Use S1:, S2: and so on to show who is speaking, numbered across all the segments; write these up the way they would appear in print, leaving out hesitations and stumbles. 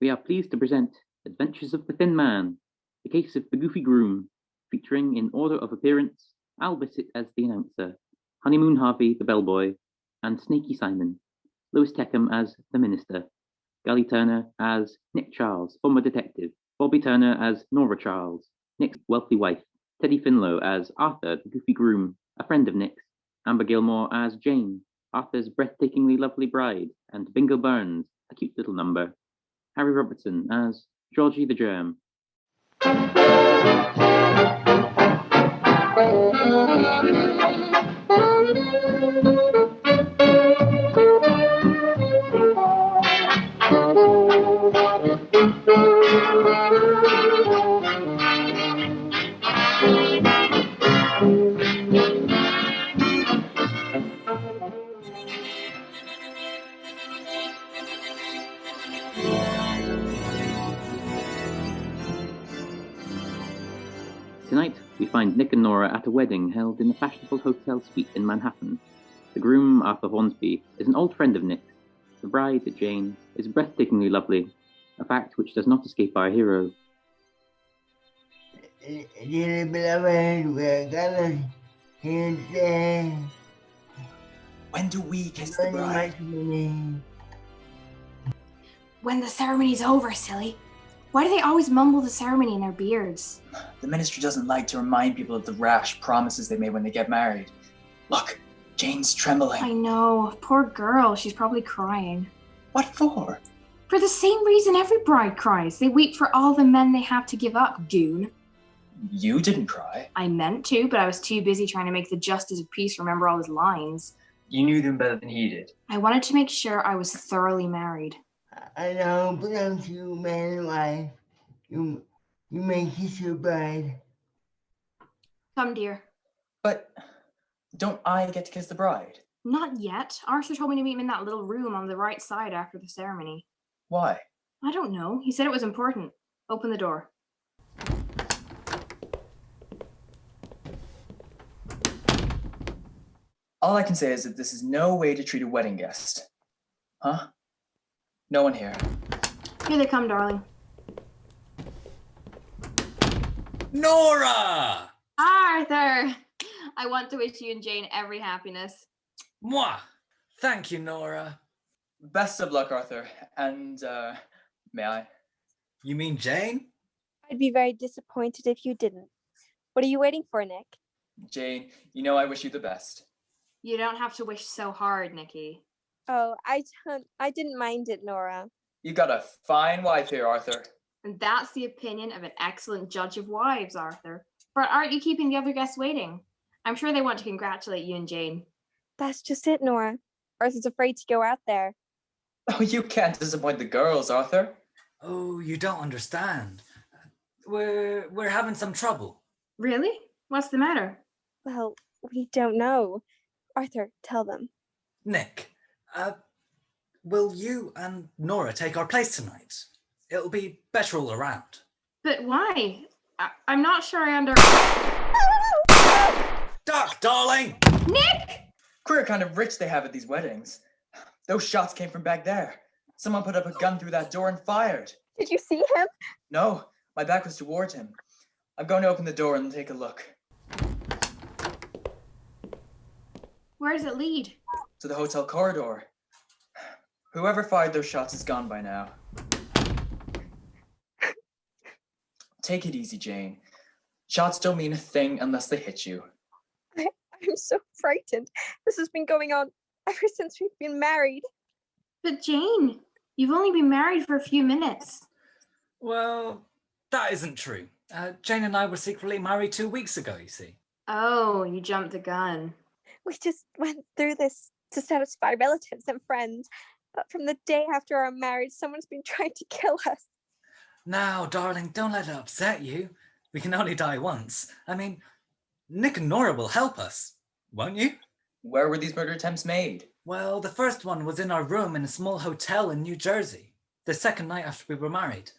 S1: We are pleased to present Adventures of the Thin Man, the case of the Goofy Groom, featuring in order of appearance Al Bissett as the announcer, Honeymoon Harvey the bellboy, and Snaky Simon, Louis Teckham as the minister, Gally Turner as Nick Charles, former detective, Bobby Turner as Nora Charles, Nick's wealthy wife, Teddy Finlow as Arthur the Goofy Groom, a friend of Nick's, Amber Gilmore as Jane, Arthur's breathtakingly lovely bride, and Bingo Burns, a cute little number, Harry Robertson as Georgie the Germ. Tonight, we find Nick and Nora at a wedding held in a fashionable hotel suite in Manhattan. The groom, Arthur Hornsby, is an old friend of Nick's. The bride, Jane, is breathtakingly lovely, a fact which does not escape our hero.
S2: Dearly beloved, we're gathered here today.
S3: When do we kiss the bride?
S4: When the ceremony's over, silly. Why do they always mumble the ceremony in their beards?
S3: The ministry doesn't like to remind people of the rash promises they made when they get married. Look, Jane's trembling.
S4: I know. Poor girl. She's probably crying.
S3: What for?
S4: For the same reason every bride cries. They weep for all the men they have to give up, goon.
S3: You didn't cry.
S4: I meant to, but I was too busy trying to make the Justice of Peace remember all his lines.
S3: You knew them better than he did.
S4: I wanted to make sure I was thoroughly married.
S2: I know, belong to you, man and wife. You may kiss your bride.
S4: Come, dear.
S3: But don't I get to kiss the bride?
S4: Not yet. Arthur told me to meet him in that little room on the right side after the ceremony.
S3: Why?
S4: I don't know. He said it was important. Open the door.
S3: All I can say is that this is no way to treat a wedding guest. Huh? No one here.
S4: Here they come, darling.
S5: Nora!
S4: Arthur! I want to wish you and Jane every happiness.
S5: Moi! Thank you, Nora.
S3: Best of luck, Arthur. And, may I?
S5: You mean Jane?
S6: I'd be very disappointed if you didn't. What are you waiting for, Nick?
S3: Jane, you know I wish you the best.
S4: You don't have to wish so hard, Nikki.
S6: Oh, I didn't mind it, Nora.
S3: You got a fine wife here, Arthur.
S4: And that's the opinion of an excellent judge of wives, Arthur. But aren't you keeping the other guests waiting? I'm sure they want to congratulate you and Jane.
S6: That's just it, Nora. Arthur's afraid to go out there.
S3: Oh, you can't disappoint the girls, Arthur.
S5: Oh, you don't understand. We're having some trouble.
S4: Really? What's the matter?
S6: Well, we don't know. Arthur, tell them.
S5: Nick, will you and Nora take our place tonight? It'll be better all around.
S4: But why? I'm not sure I
S5: Duck, darling!
S4: Nick!
S3: Queer kind of rich they have at these weddings. Those shots came from back there. Someone put up a gun through that door and fired.
S6: Did you see him?
S3: No, my back was towards him. I'm going to open the door and take a look.
S4: Where does it lead?
S3: To the hotel corridor. Whoever fired those shots is gone by now. Take it easy, Jane. Shots don't mean a thing unless they hit you.
S6: I'm so frightened. This has been going on ever since we've been married.
S4: But Jane, you've only been married for a few minutes.
S5: Well, that isn't true. Jane and I were secretly married 2 weeks ago, you see.
S4: Oh, you jumped the gun.
S6: We just went through this to satisfy relatives and friends. But from the day after our marriage, someone's been trying to kill us.
S5: Now, darling, don't let it upset you. We can only die once. I mean, Nick and Nora will help us, won't you?
S3: Where were these murder attempts made?
S5: Well, the first one was in our room in a small hotel in New Jersey, the second night after we were married.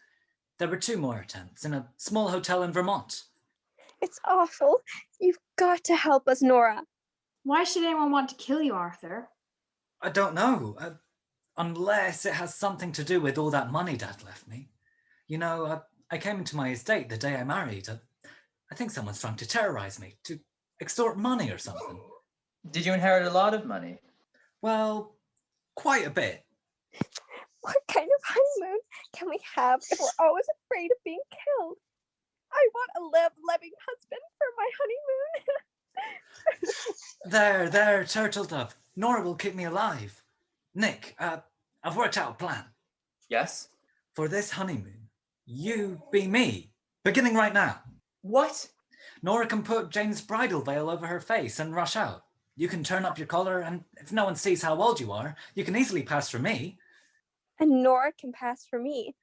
S5: There were 2 more attempts in a small hotel in Vermont.
S6: It's awful. You've got to help us, Nora.
S4: Why should anyone want to kill you, Arthur?
S5: I don't know. Unless it has something to do with all that money Dad left me. You know, I came into my estate the day I married. I think someone's trying to terrorize me, to extort money or something.
S3: Did you inherit a lot of money?
S5: Well, quite a bit.
S6: What kind of honeymoon can we have if we're always afraid of being killed? I want a loving husband for my honeymoon.
S5: There, Turtle Dove. Nora will keep me alive. Nick, I've worked out a plan.
S3: Yes?
S5: For this honeymoon, you be me, beginning right now.
S3: What?
S5: Nora can put Jane's bridal veil over her face and rush out. You can turn up your collar, and if no one sees how old you are, you can easily pass for me.
S6: And Nora can pass for me.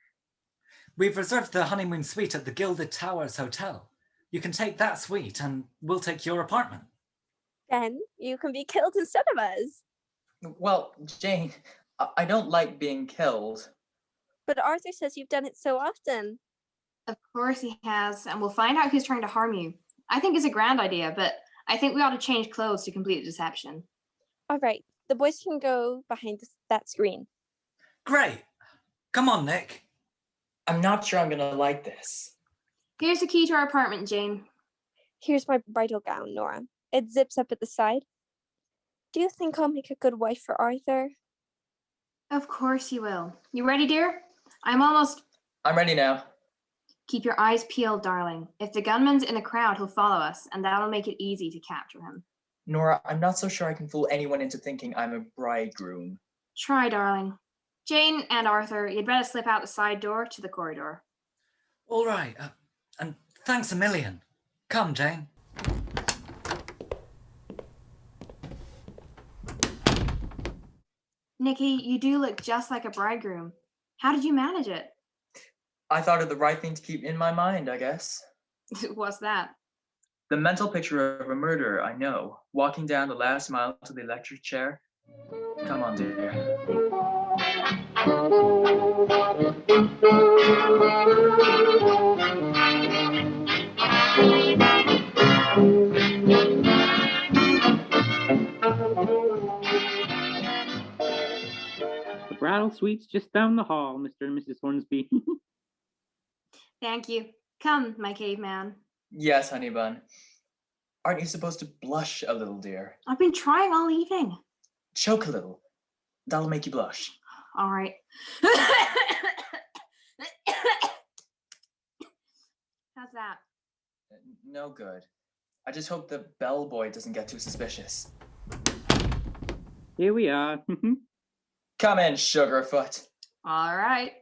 S5: We've reserved the honeymoon suite at the Gilded Towers Hotel. You can take that suite, and we'll take your apartment.
S6: Then you can be killed instead of us.
S3: Well, Jane, I don't like being killed.
S6: But Arthur says you've done it so often.
S4: Of course he has, and we'll find out who's trying to harm you. I think it's a grand idea, but I think we ought to change clothes to complete the deception.
S6: All right, the boys can go behind that screen.
S5: Great. Come on, Nick.
S3: I'm not sure I'm gonna like this.
S4: Here's the key to our apartment, Jane.
S6: Here's my bridal gown, Nora. It zips up at the side. Do you think I'll make a good wife for Arthur?
S4: Of course you will. You ready, dear? I'm
S3: ready now.
S4: Keep your eyes peeled, darling. If the gunman's in the crowd, he'll follow us, and that'll make it easy to capture him.
S3: Nora, I'm not so sure I can fool anyone into thinking I'm a bridegroom.
S4: Try, darling. Jane and Arthur, you'd better slip out the side door to the corridor.
S5: All right, and thanks a million. Come, Jane.
S4: Nikki, you do look just like a bridegroom. How did you manage it?
S3: I thought of the right thing to keep in my mind, I guess.
S4: What's that?
S3: The mental picture of a murderer I know, walking down the last mile to the electric chair. Come on, dear.
S1: The bridal suite's just down the hall, Mr. and Mrs. Hornsby.
S4: Thank you. Come, my caveman.
S3: Yes, honey bun. Aren't you supposed to blush a little, dear?
S4: I've been trying all evening.
S3: Choke a little. That'll make you blush.
S4: All right. How's that?
S3: No good. I just hope the bellboy doesn't get too suspicious.
S1: Here we are.
S3: Come in, Sugarfoot.
S4: All right.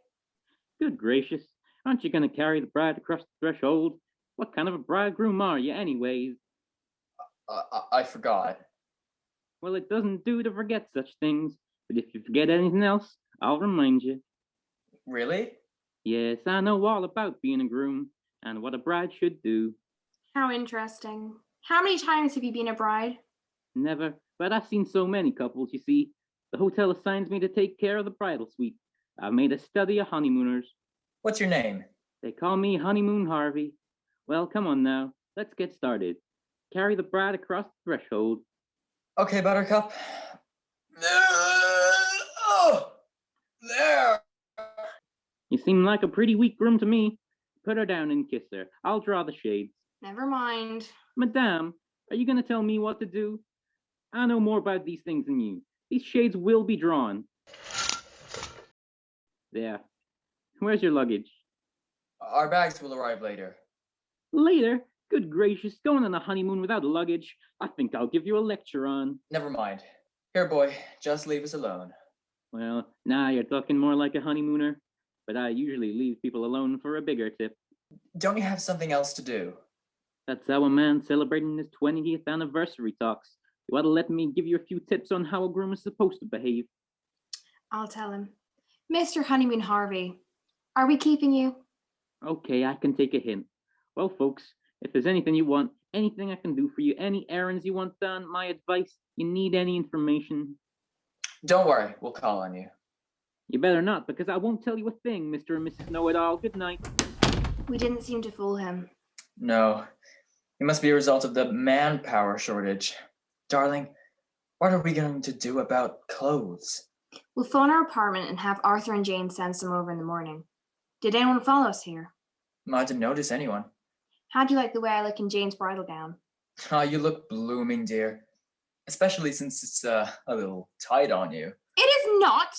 S1: Good gracious. Aren't you going to carry the bride across the threshold? What kind of a bridegroom are you, anyways?
S3: I forgot.
S1: Well, it doesn't do to forget such things, but if you forget anything else, I'll remind you.
S3: Really?
S1: Yes, I know all about being a groom and what a bride should do.
S4: How interesting. How many times have you been a bride?
S1: Never, but I've seen so many couples, you see. The hotel assigns me to take care of the bridal suite. I've made a study of honeymooners.
S3: What's your name?
S1: They call me Honeymoon Harvey. Well, come on now, let's get started. Carry the bride across the threshold.
S3: Okay, Buttercup. Oh, there.
S1: You seem like a pretty weak groom to me. Put her down and kiss her. I'll draw the shades.
S4: Never mind.
S1: Madame, are you going to tell me what to do? I know more about these things than you. These shades will be drawn. There. Where's your luggage?
S3: Our bags will arrive later.
S1: Later? Good gracious, going on a honeymoon without luggage. I think I'll give you a lecture on.
S3: Never mind. Here, boy, just leave us alone.
S1: Well, now you're talking more like a honeymooner. But I usually leave people alone for a bigger tip.
S3: Don't you have something else to do?
S1: That's how a man celebrating his 20th anniversary talks. You ought to let me give you a few tips on how a groom is supposed to behave.
S4: I'll tell him. Mr. Honeymoon Harvey, are we keeping you?
S1: Okay, I can take a hint. Well, folks, if there's anything you want, anything I can do for you, any errands you want done, my advice, you need any information.
S3: Don't worry, we'll call on you.
S1: You better not, because I won't tell you a thing, Mr. and Mrs. Know-It-All. Good night.
S4: We didn't seem to fool him.
S3: No, it must be a result of the manpower shortage. Darling, what are we going to do about clothes?
S4: We'll phone our apartment and have Arthur and Jane send some over in the morning. Did anyone follow us here?
S3: I didn't notice anyone.
S4: How'd you like the way I look in Jane's bridal gown?
S3: Oh, you look blooming, dear. Especially since it's a little tight on you.
S4: It is not!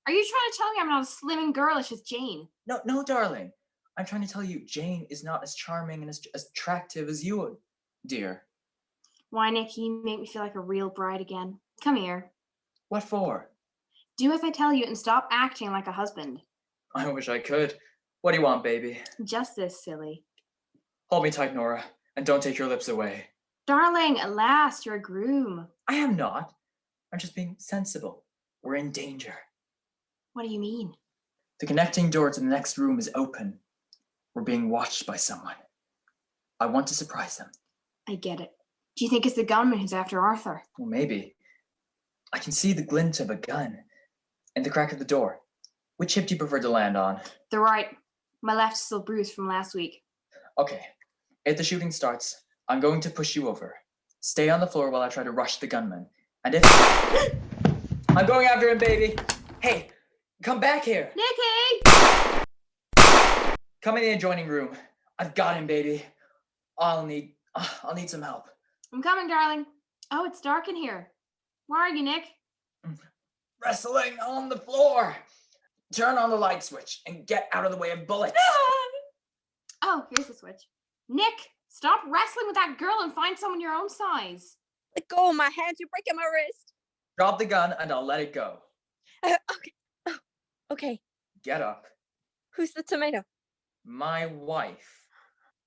S4: Are you trying to tell me I'm not as slim and girlish as Jane?
S3: No, darling. I'm trying to tell you Jane is not as charming and as attractive as you, dear.
S4: Why, Nick, you make me feel like a real bride again. Come here.
S3: What for?
S4: Do as I tell you and stop acting like a husband.
S3: I wish I could. What do you want, baby?
S4: Just this, silly.
S3: Hold me tight, Nora, and don't take your lips away.
S4: Darling, at last, you're a groom.
S3: I am not. I'm just being sensible. We're in danger.
S4: What do you mean?
S3: The connecting door to the next room is open. We're being watched by someone. I want to surprise them.
S4: I get it. Do you think it's the gunman who's after Arthur?
S3: Well, maybe. I can see the glint of a gun in the crack of the door. Which hip do you prefer to land on?
S4: The right. My left's still bruised from last week.
S3: Okay. If the shooting starts, I'm going to push you over. Stay on the floor while I try to rush the gunman. And if... I'm going after him, baby! Hey, come back here!
S4: Nicky!
S3: Come in the adjoining room. I've got him, baby. I'll need some help.
S4: I'm coming, darling. Oh, it's dark in here. Where are you, Nick?
S3: Wrestling on the floor. Turn on the light switch and get out of the way of bullets.
S4: Oh, here's the switch. Nick, stop wrestling with that girl and find someone your own size.
S6: Let go of my hands. You're breaking my wrist.
S3: Drop the gun and I'll let it go.
S6: Okay. Oh, okay.
S3: Get up.
S6: Who's the tomato?
S3: My wife.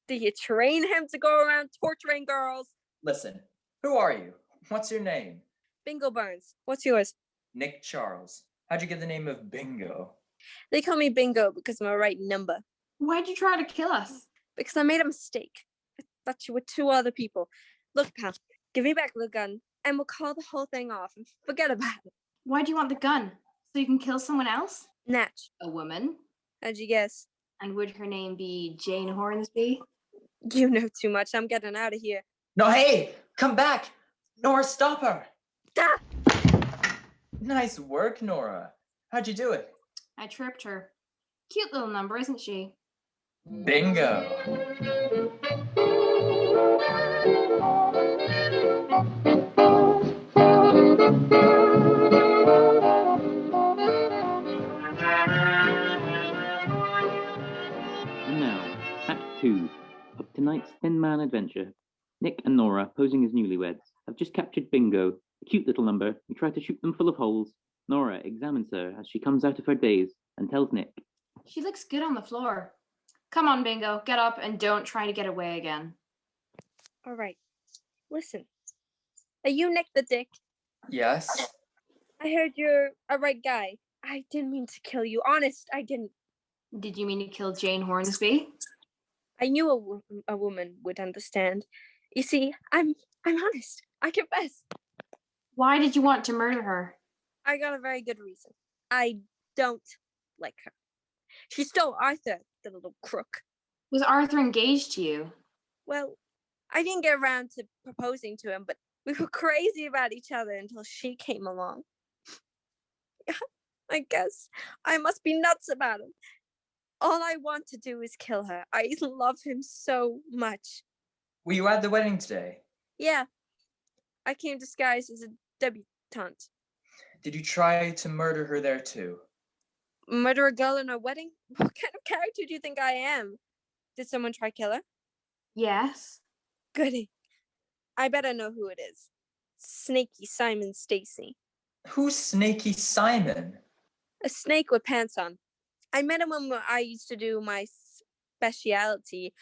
S6: Do you train him to go around torturing girls?
S3: Listen, who are you? What's your name?
S6: Bingo Burns. What's yours?
S3: Nick Charles. How'd you get the name of Bingo?
S6: They call me Bingo because I'm a right number.
S4: Why'd you try to kill us?
S6: Because I made a mistake. I thought you were two other people. Look, pal, give me back the gun and we'll call the whole thing off and forget about it.
S4: Why'd you want the gun? So you can kill someone else?
S6: Natch.
S4: A woman?
S6: How'd you guess?
S4: And would her name be Jane Hornsby?
S6: You know too much. I'm getting out of here.
S3: No, hey! Come back! Nora, stop her!
S6: Ah!
S3: Nice work, Nora. How'd you do it?
S4: I tripped her. Cute little number, isn't she?
S3: Bingo!
S1: And now, Act 2 of tonight's Thin Man adventure. Nick and Nora, posing as newlyweds, have just captured Bingo, a cute little number, who try to shoot them full of holes. Nora examines her as she comes out of her daze and tells Nick,
S4: She looks good on the floor. Come on, Bingo, get up and don't try to get away again.
S6: All right. Listen. Are you Nick the Dick?
S3: Yes?
S6: I heard you're a right guy. I didn't mean to kill you. Honest, I didn't.
S4: Did you mean to kill Jane Hornsby?
S6: I knew a woman would understand. You see, I'm honest. I confess.
S4: Why did you want to murder her?
S6: I got a very good reason. I don't like her. She stole Arthur, the little crook.
S4: Was Arthur engaged to you?
S6: Well, I didn't get around to proposing to him, but we were crazy about each other until she came along. I guess I must be nuts about him. All I want to do is kill her. I love him so much.
S3: Were you at the wedding today?
S6: Yeah, I came disguised as a debutante.
S3: Did you try to murder her there too?
S6: Murder a girl in a wedding? What kind of character do you think I am? Did someone try kill her?
S4: Yes.
S6: Goody. I better know who it is. Snaky Simon Stacy.
S3: Who's Snaky Simon?
S6: A snake with pants on. I met him when I used to do my specialty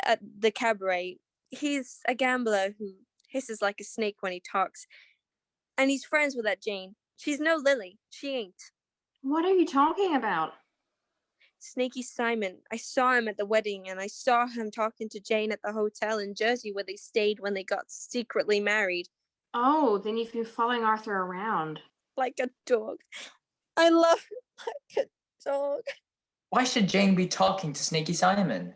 S6: at the cabaret. He's a gambler who hisses like a snake when he talks. And he's friends with that Jane. She's no Lily. She ain't.
S4: What are you talking about?
S6: Snaky Simon. I saw him at the wedding, and I saw him talking to Jane at the hotel in Jersey where they stayed when they got secretly married.
S4: Oh, then you've been following Arthur around.
S6: Like a dog. I love him like a dog.
S3: Why should Jane be talking to Snaky Simon?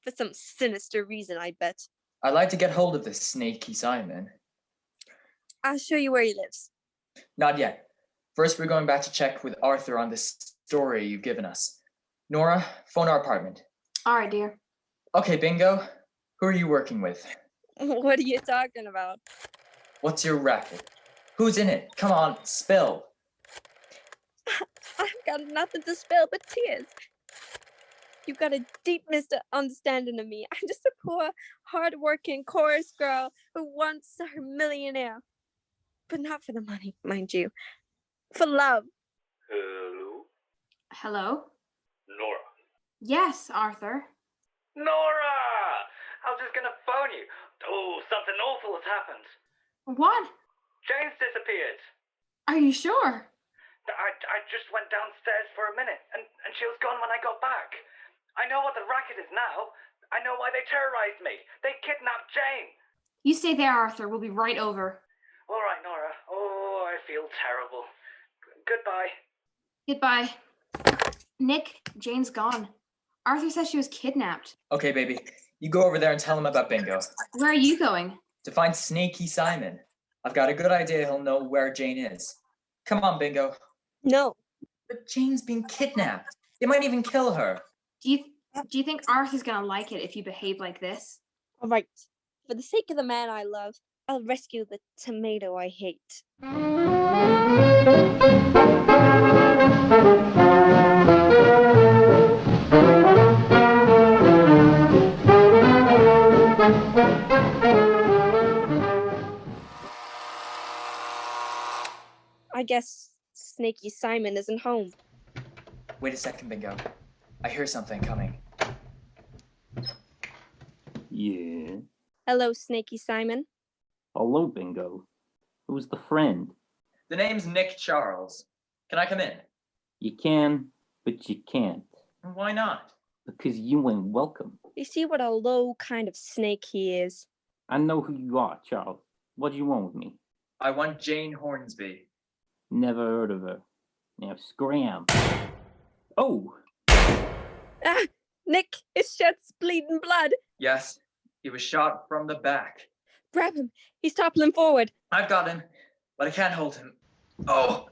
S6: For some sinister reason, I bet.
S3: I'd like to get hold of this Snaky Simon.
S6: I'll show you where he lives.
S3: Not yet. First, we're going back to check with Arthur on this story you've given us. Nora, phone our apartment.
S4: All right, dear.
S3: Okay, Bingo. Who are you working with?
S6: What are you talking about?
S3: What's your racket? Who's in it? Come on, spill.
S6: I've got nothing to spill but tears. You've got a deep misunderstanding of me. I'm just a poor, hard-working chorus girl who wants her millionaire. But not for the money, mind you. For love.
S7: Hello?
S4: Hello?
S7: Nora.
S4: Yes, Arthur.
S7: Nora! I was just gonna phone you. Oh, something awful has happened.
S4: What?
S7: Jane's disappeared.
S4: Are you sure?
S7: I just went downstairs for a minute, and she was gone when I got back. I know what the racket is now. I know why they terrorized me. They kidnapped Jane.
S4: You stay there, Arthur. We'll be right over.
S7: All right, Nora. Oh, I feel terrible. Goodbye.
S4: Goodbye. Nick, Jane's gone. Arthur says she was kidnapped.
S3: Okay, baby. You go over there and tell him about Bingo.
S4: Where are you going?
S3: To find Snaky Simon. I've got a good idea he'll know where Jane is. Come on, Bingo.
S6: No.
S3: But Jane's been kidnapped. They might even kill her.
S4: Do you think Arthur's gonna like it if you behave like this?
S6: All right. For the sake of the man I love, I'll rescue the tomato I hate. I guess Snaky Simon isn't home.
S3: Wait a second, Bingo. I hear something coming.
S1: Yeah.
S6: Hello, Snaky Simon.
S1: Hello, Bingo. Who's the friend?
S3: The name's Nick Charles. Can I come in?
S1: You can, but you can't.
S3: Why not?
S1: Because you ain't welcome.
S6: You see what a low kind of snake he is.
S1: I know who you are, Charles. What do you want with me?
S3: I want Jane Hornsby.
S1: Never heard of her. Now scram. Oh!
S6: Ah! Nick, his shirt's bleeding blood.
S3: Yes, he was shot from the back.
S6: Grab him. He's toppling forward.
S3: I've got him, but I can't hold him. Oh!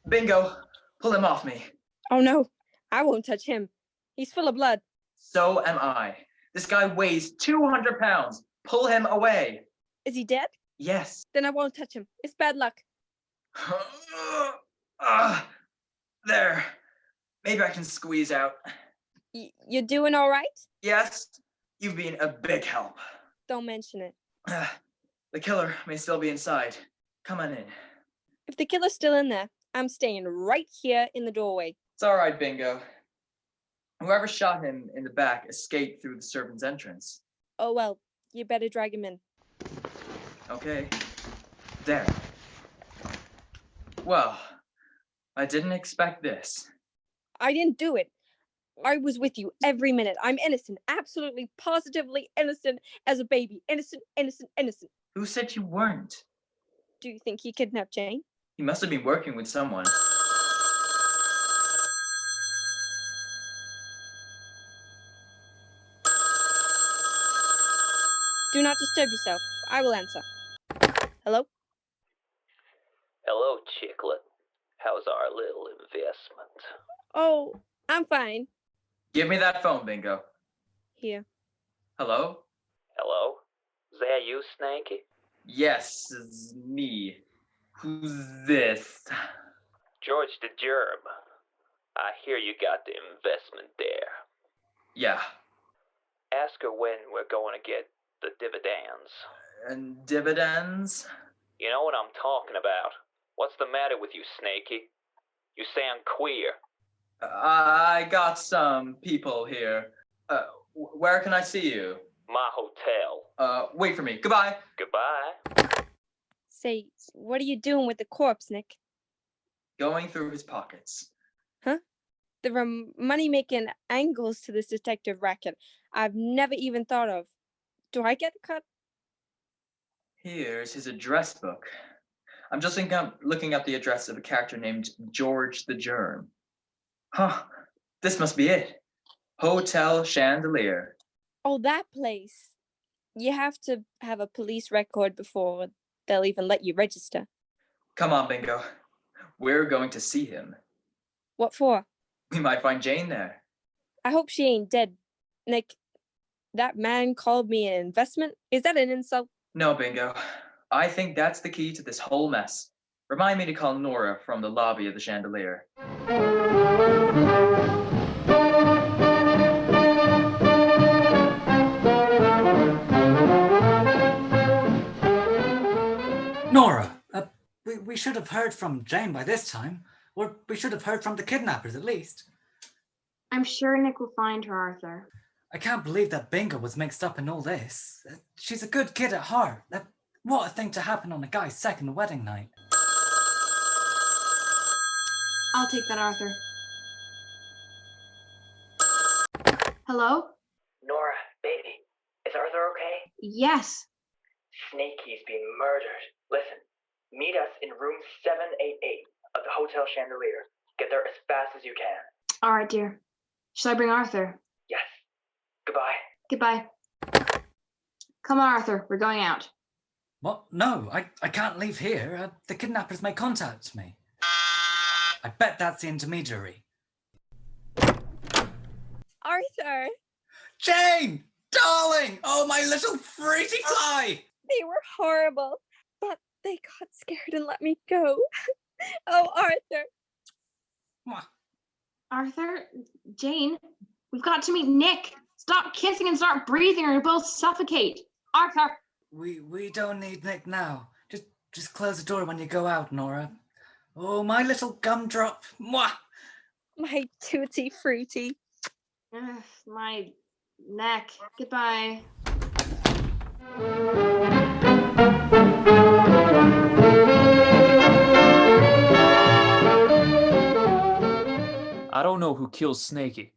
S3: Bingo, pull him off me.
S6: Oh no, I won't touch him. He's full of blood.
S3: So am I. This guy weighs 200 pounds. Pull him away.
S6: Is he dead?
S3: Yes.
S6: Then I won't touch him. It's bad luck.
S3: There. Maybe I can squeeze out.
S6: You're doing all right?
S3: Yes, you've been a big help.
S6: Don't mention it.
S3: The killer may still be inside. Come on in.
S6: If the killer's still in there, I'm staying right here in the doorway.
S3: It's all right, Bingo. Whoever shot him in the back escaped through the servants' entrance.
S6: Oh well, you better drag him in.
S3: Okay. There. Well, I didn't expect this.
S6: I didn't do it. I was with you every minute. I'm innocent. Absolutely, positively innocent as a baby. Innocent, innocent, innocent.
S3: Who said you weren't?
S6: Do you think he kidnapped Jane?
S3: He must have been working with someone.
S6: Do not disturb yourself. I will answer. Hello?
S8: Hello, Chicklet. How's our little investment?
S6: Oh, I'm fine.
S3: Give me that phone, Bingo.
S6: Here.
S3: Hello?
S8: Hello? Is that you, Snaky?
S3: Yes, it's me. Who's this?
S8: George the Germ. I hear you got the investment there.
S3: Yeah.
S8: Ask her when we're going to get the dividends.
S3: And dividends?
S8: You know what I'm talking about. What's the matter with you, Snaky? You sound queer.
S3: I got some people here. Where can I see you?
S8: My hotel.
S3: Wait for me. Goodbye.
S8: Goodbye.
S6: Say, what are you doing with the corpse, Nick?
S3: Going through his pockets.
S6: Huh? There are money-making angles to this detective racket I've never even thought of. Do I get the cut?
S3: Here's his address book. I'm just looking up the address of a character named George the Germ. Huh, this must be it. Hotel Chandelier.
S6: Oh, that place. You have to have a police record before they'll even let you register.
S3: Come on, Bingo. We're going to see him.
S6: What for?
S3: We might find Jane there.
S6: I hope she ain't dead. Nick, that man called me an investment? Is that an insult?
S3: No, Bingo. I think that's the key to this whole mess. Remind me to call Nora from the lobby of the Chandelier.
S5: Nora, we should have heard from Jane by this time, or we should have heard from the kidnappers at least.
S4: I'm sure Nick will find her, Arthur.
S5: I can't believe that Bingo was mixed up in all this. She's a good kid at heart. What a thing to happen on a guy's second wedding night.
S4: I'll take that, Arthur. Hello?
S9: Nora, baby, is Arthur okay?
S4: Yes.
S9: Snakey's been murdered. Listen, meet us in room 788 of the Hotel Chandelier. Get there as fast as you can.
S4: All right, dear. Shall I bring Arthur?
S9: Yes. Goodbye.
S4: Goodbye. Come on, Arthur. We're going out.
S5: What? No, I can't leave here. The kidnappers may contact me. I bet that's the intermediary.
S6: Arthur!
S5: Jane! Darling! Oh, my little fruity fly!
S6: They were horrible, but they got scared and let me go. Oh, Arthur.
S5: Mwah.
S4: Arthur, Jane, we've got to meet Nick. Stop kissing and start breathing or you'll both suffocate. Arthur!
S5: We don't need Nick now. Just close the door when you go out, Nora. Oh, my little gumdrop. Mwah!
S6: My tutti fruity.
S4: Ugh, my neck. Goodbye.
S8: I don't know who killed Snakey.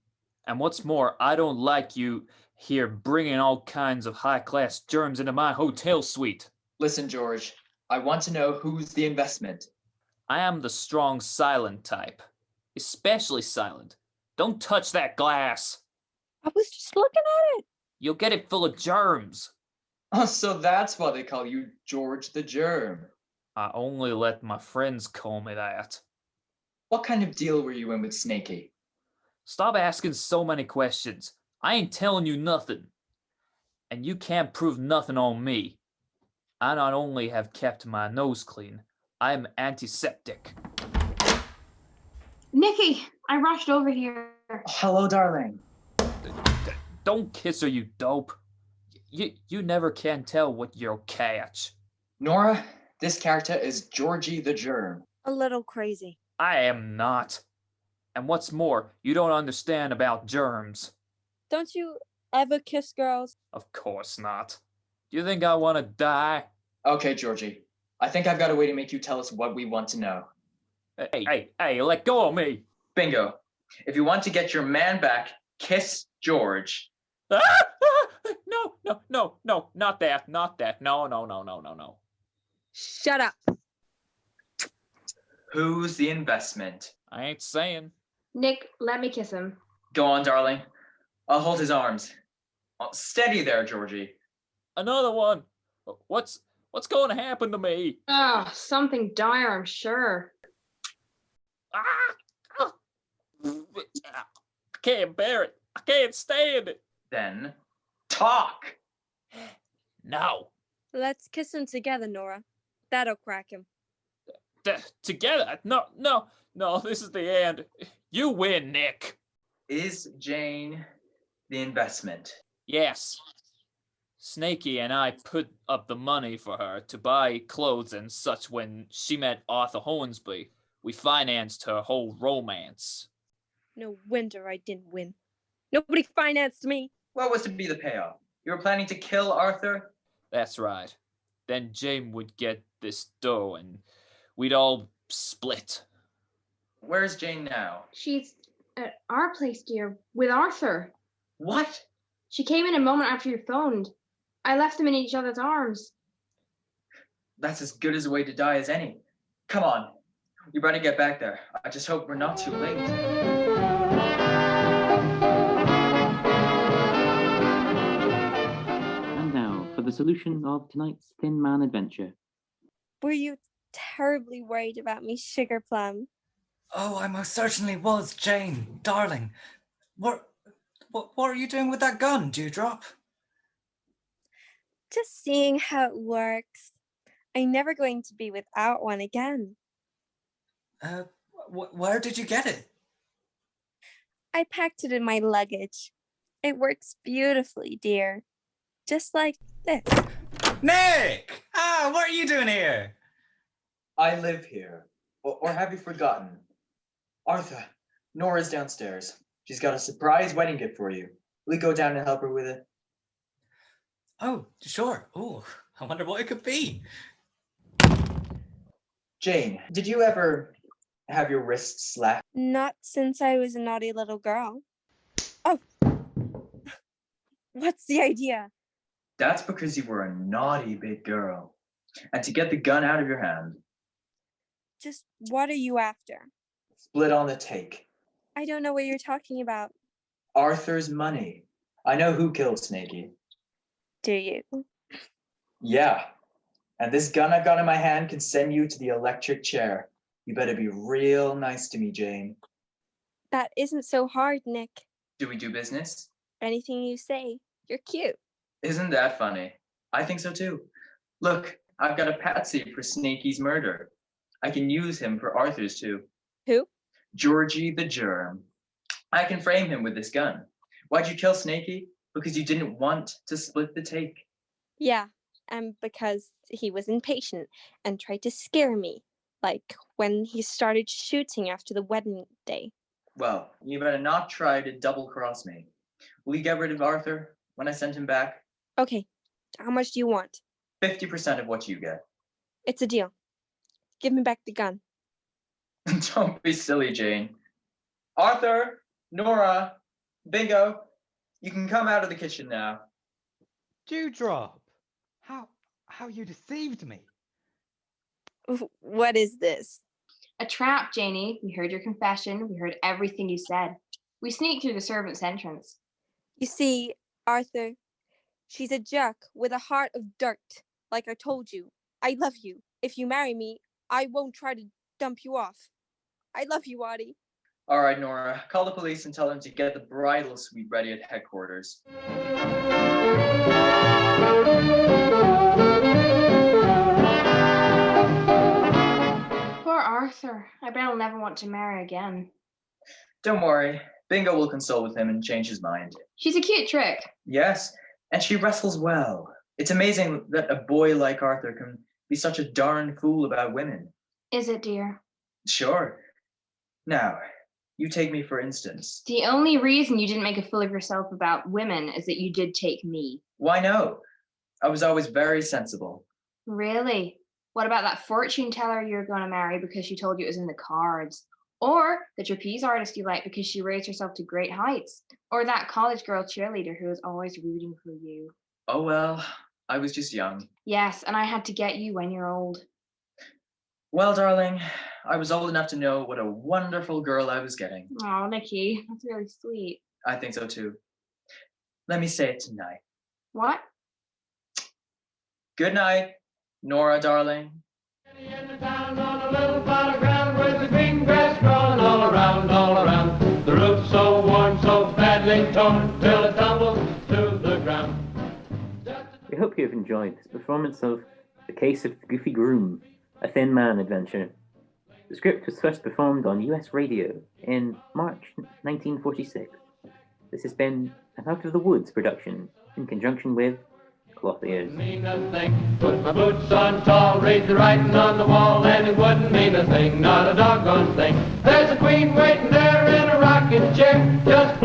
S8: And what's more, I don't like you here bringing all kinds of high-class germs into my hotel suite.
S3: Listen, George, I want to know who's the investment.
S8: I am the strong, silent type. Especially silent. Don't touch that glass.
S6: I was just looking at it.
S8: You'll get it full of germs.
S3: Oh, so that's why they call you George the Germ.
S8: I only let my friends call me that.
S3: What kind of deal were you in with Snakey?
S8: Stop asking so many questions. I ain't telling you nothing. And you can't prove nothing on me. I not only have kept my nose clean, I'm antiseptic.
S4: Nikki, I rushed over here.
S3: Hello, darling.
S8: Don't kiss her, you dope. You never can tell what you'll catch.
S3: Nora, this character is Georgie the Germ.
S6: A little crazy.
S8: I am not. And what's more, you don't understand about germs.
S6: Don't you ever kiss girls?
S8: Of course not. Do you think I want to die?
S3: Okay, Georgie. I think I've got a way to make you tell us what we want to know.
S8: Hey, let go of me.
S3: Bingo. If you want to get your man back, kiss George.
S8: No, not that. No.
S6: Shut up.
S3: Who's the investment?
S8: I ain't saying.
S4: Nick, let me kiss him.
S3: Go on, darling. I'll hold his arms. Oh, steady there, Georgie.
S8: Another one. What's going to happen to me?
S4: Oh, something dire, I'm sure.
S8: I can't bear it. I can't stand it.
S3: Then, talk.
S8: No.
S6: Let's kiss him together, Nora. That'll crack him.
S8: Together? No, this is the end. You win, Nick.
S3: Is Jane the investment?
S8: Yes. Snakey and I put up the money for her to buy clothes and such when she met Arthur Hornsby. We financed her whole romance.
S6: No wonder I didn't win. Nobody financed me.
S3: What was to be the payoff? You were planning to kill Arthur?
S8: That's right. Then Jane would get this dough and we'd all split.
S3: Where's Jane now?
S4: She's at our place, dear, with Arthur.
S3: What?
S4: She came in a moment after you phoned. I left them in each other's arms.
S3: That's as good as a way to die as any. Come on. You better get back there. I just hope we're not too late.
S1: And now for the solution of tonight's Thin Man adventure.
S6: Were you terribly worried about me, Sugar Plum.
S5: Oh, I most certainly was, Jane, darling. What are you doing with that gun, Dewdrop?
S6: Just seeing how it works. I'm never going to be without one again.
S5: Where did you get it?
S6: I packed it in my luggage. It works beautifully, dear. Just like this.
S5: Nick! What are you doing here?
S3: I live here. Or have you forgotten? Arthur, Nora's downstairs. She's got a surprise wedding gift for you. Will you go down and help her with it?
S5: Oh, sure. Oh, I wonder what it could be.
S3: Jane, did you ever have your wrists slapped?
S6: Not since I was a naughty little girl. Oh! What's the idea?
S3: That's because you were a naughty big girl. And to get the gun out of your hand,
S6: Just what are you after?
S3: split on the take.
S6: I don't know what you're talking about.
S3: Arthur's money. I know who killed Snaky.
S6: Do you?
S3: Yeah. And this gun I've got in my hand can send you to the electric chair. You better be real nice to me, Jane.
S6: That isn't so hard, Nick.
S3: Do we do business?
S6: Anything you say. You're cute.
S3: Isn't that funny? I think so too. Look, I've got a patsy for Snaky's murder. I can use him for Arthur's too.
S6: Who?
S3: Georgie the Germ. I can frame him with this gun. Why'd you kill Snaky? Because you didn't want to split the take.
S6: Yeah, and because he was impatient and tried to scare me, like when he started shooting after the wedding day.
S3: Well, you better not try to double cross me. Will you get rid of Arthur when I send him back?
S6: Okay, how much do you want?
S3: 50% of what you get.
S6: It's a deal. Give me back the gun.
S3: Don't be silly, Jane. Arthur, Nora, Bingo, you can come out of the kitchen now.
S10: Dewdrop, how you deceived me.
S6: What is this?
S4: A trap, Janie. We heard your confession. We heard everything you said. We sneaked through the servants' entrance.
S6: You see, Arthur, she's a jerk with a heart of dirt. Like I told you, I love you. If you marry me, I won't try to dump you off. I love you, Audie.
S3: All right, Nora, call the police and tell them to get the bridal suite ready at headquarters.
S4: Poor Arthur. I bet I'll never want to marry again.
S3: Don't worry, Bingo will console with him and change his mind.
S4: She's a cute trick.
S3: Yes, and she wrestles well. It's amazing that a boy like Arthur can be such a darn fool about women.
S4: Is it, dear?
S3: Sure. Now, you take me for instance.
S4: The only reason you didn't make a fool of yourself about women is that you did take me.
S3: Why no? I was always very sensible.
S4: Really? What about that fortune teller you're going to marry because she told you it was in the cards? Or the trapeze artist you like because she raised herself to great heights? Or that college girl cheerleader who was always rooting for you?
S3: Oh well, I was just young.
S4: Yes, and I had to get you when you're old.
S3: Well, darling, I was old enough to know what a wonderful girl I was getting.
S4: Oh, Nikki, that's really sweet.
S3: I think so too. Let me say it tonight.
S4: What?
S3: Good night, Nora, darling.
S11: In the town on a little plot of ground with the green grass growing all around. The roof so worn, so badly torn, till it tumbles to the ground.
S1: We hope you have enjoyed this performance of The Case of the Goofy Groom, a Thin Man adventure. The script was first performed on US radio in March 1946. This has been an Out of the Woods production in conjunction with Cloth Ears.
S11: Mean a thing. Put my boots on tall, read the writing on the wall, and it wouldn't mean a thing, not a doggone thing. There's a queen waiting there in a rocking chair, just